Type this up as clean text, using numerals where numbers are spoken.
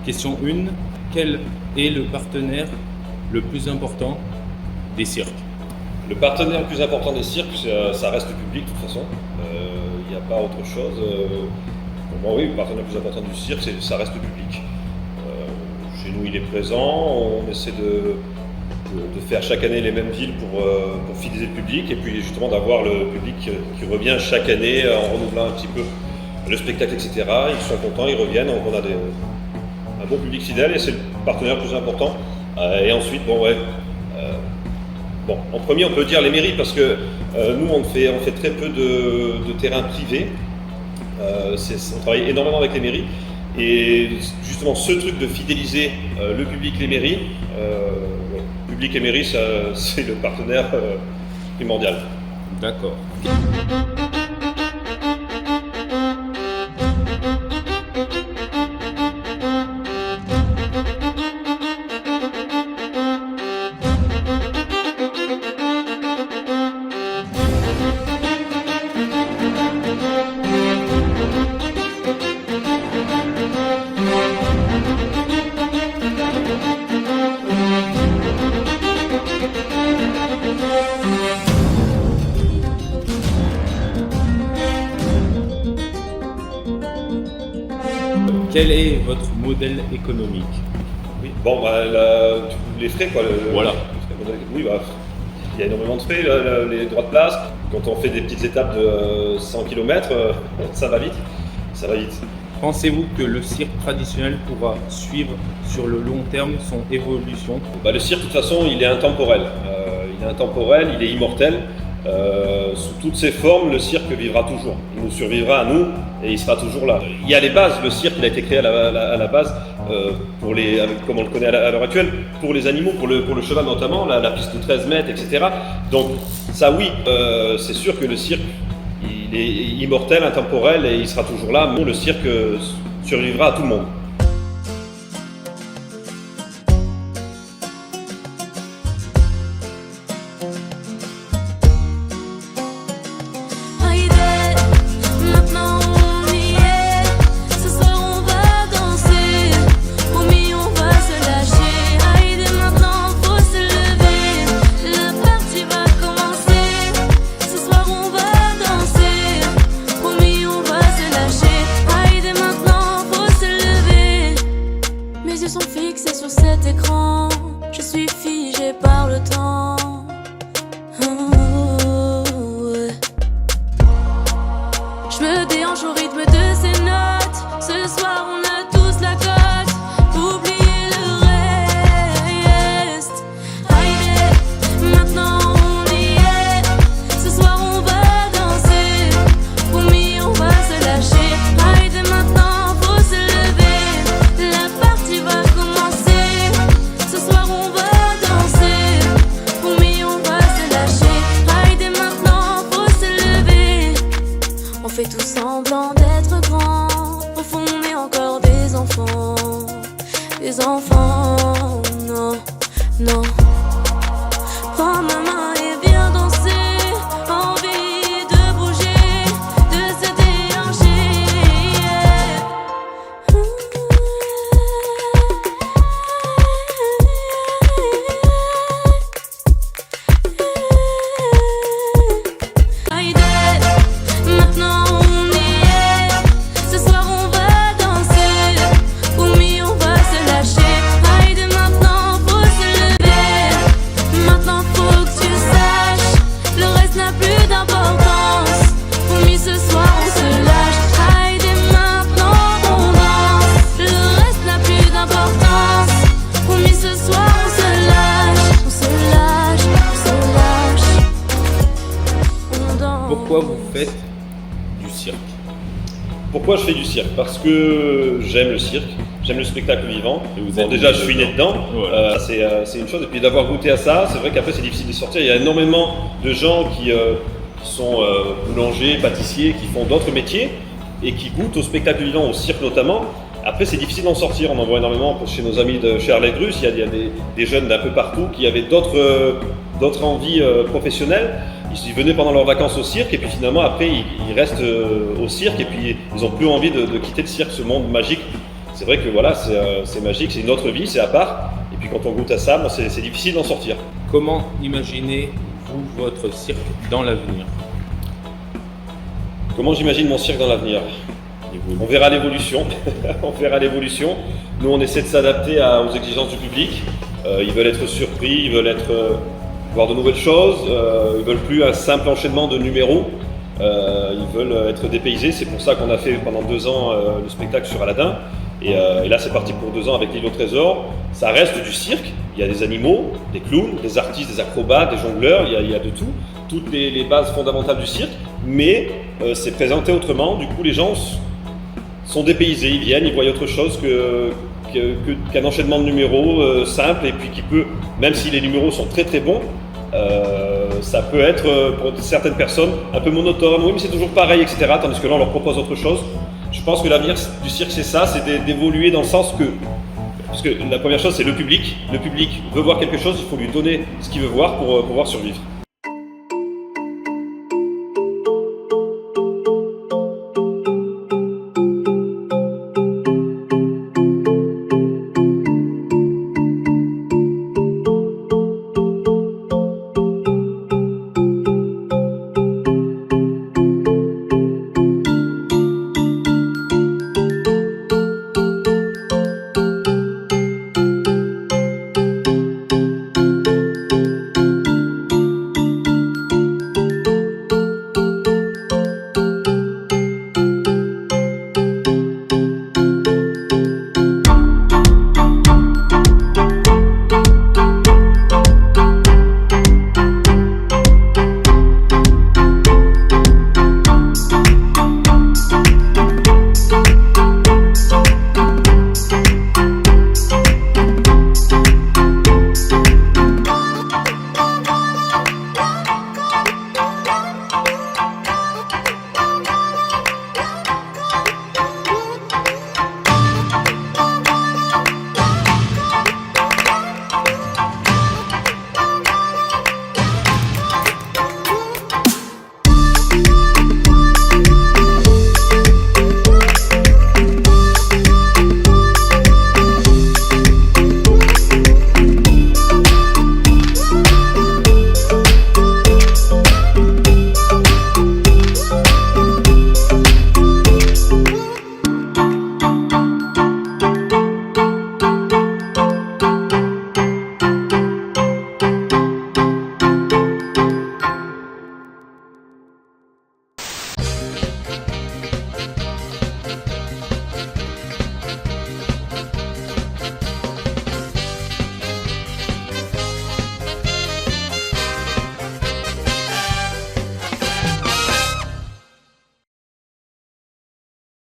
Question 1. Quel est le partenaire le plus important des cirques? Le partenaire le plus important des cirques, ça reste le public de toute façon. Il n'y a pas autre chose. Pour moi, oui, le partenaire le plus important du cirque, ça reste le public. Chez nous, il est présent. On essaie de faire chaque année les mêmes villes pour fidéliser le public et puis justement d'avoir le public qui revient chaque année en renouvelant un petit peu le spectacle, etc. Ils sont contents, ils reviennent. Donc on a un bon public fidèle et c'est le partenaire le plus important. Et ensuite, en premier, on peut dire les mairies parce que nous, on fait très peu de terrains privés. On travaille énormément avec les mairies. Et justement, ce truc de fidéliser le public, les mairies, public et mairie, c'est le partenaire primordial. D'accord. Quel est votre modèle économique? Oui, les frais quoi. Voilà. Oui, il y a énormément de frais, les droits de place. Quand on fait des petites étapes de 100 km, ça va vite. Pensez-vous que le cirque traditionnel pourra suivre sur le long terme son évolution? Le cirque, de toute façon, il est intemporel. Il est immortel. Sous toutes ses formes, le cirque vivra toujours. Il nous survivra à nous et il sera toujours là. Il y a les bases. Le cirque, il a été créé à la base comme on le connaît à l'heure actuelle, pour les animaux, pour le cheval notamment, la piste de 13 mètres, etc. Donc ça, oui, c'est sûr que le cirque, il est immortel, intemporel et il sera toujours là. Le cirque survivra à tout le monde. Je suis figée par le temps. Je me déhanche au rythme de ces notes. Ce soir on a tous la cote. Oubliez le reste. Allez, maintenant on y est. Ce soir on va danser. Promis on va se lâcher. Allez, maintenant faut se lever. La partie va commencer. Ce soir on va danser, promis on va se lâcher. Allez, maintenant faut se lever. On fait tout semblant d'être grands. Au fond on est encore des enfants. Des enfants, non, non. Prends ma main et viens danser. Envie de bouger, de se déhancher. Maintenant on y est. Ce soir on va danser. Promis on va se lâcher. Allez, maintenant faut se lever. Maintenant faut que tu saches, le reste n'a plus d'importance. Promis ce soir on se lâche. Allez, maintenant on danse. Le reste n'a plus d'importance. Promis ce soir on se lâche. On se lâche, on se lâche. On danse. Pourquoi vous faites du cirque? Pourquoi je fais du cirque? Parce que j'aime le cirque, j'aime le spectacle vivant. Et vous Bon, êtes déjà, je suis né dedans, Voilà. c'est une chose. Et puis d'avoir goûté à ça, c'est vrai qu'après c'est difficile de sortir. Il y a énormément de gens qui sont boulangers, pâtissiers, qui font d'autres métiers et qui goûtent au spectacle vivant, au cirque notamment. Après, c'est difficile d'en sortir. On en voit énormément chez nos amis de chez Harley Grus. Il y a des jeunes d'un peu partout qui avaient d'autres envies professionnelles. Ils venaient pendant leurs vacances au cirque et puis finalement après ils restent au cirque et puis ils n'ont plus envie de quitter le cirque, ce monde magique. c'est vrai que voilà, c'est magique, c'est une autre vie, c'est à part. Et puis quand on goûte à ça, bon, c'est difficile d'en sortir. Comment imaginez-vous votre cirque dans l'avenir? Comment j'imagine mon cirque dans l'avenir? On verra l'évolution. On verra l'évolution. Nous, on essaie de s'adapter aux exigences du public. Ils veulent être surpris, ils veulent voir de nouvelles choses. Ils veulent plus un simple enchaînement de numéros. Ils veulent être dépaysés. C'est pour ça qu'on a fait pendant 2 ans le spectacle sur Aladdin. Et là, c'est parti pour 2 ans avec l'île au trésor. Ça reste du cirque. Il y a des animaux, des clowns, des artistes, des acrobates, des jongleurs. Il y a de tout. Toutes les bases fondamentales du cirque. Mais c'est présenté autrement. Du coup, les gens sont dépaysés. Ils viennent, ils voient autre chose qu'un enchaînement de numéros simple. Et puis qui peut, même si les numéros sont très très bons, ça peut être pour certaines personnes un peu monotone. Oui, mais c'est toujours pareil, etc. Tandis que là, on leur propose autre chose. Je pense que l'avenir du cirque, c'est ça, c'est d'évoluer dans le sens que, parce que la première chose, c'est le public. Le public veut voir quelque chose, il faut lui donner ce qu'il veut voir pour pouvoir survivre.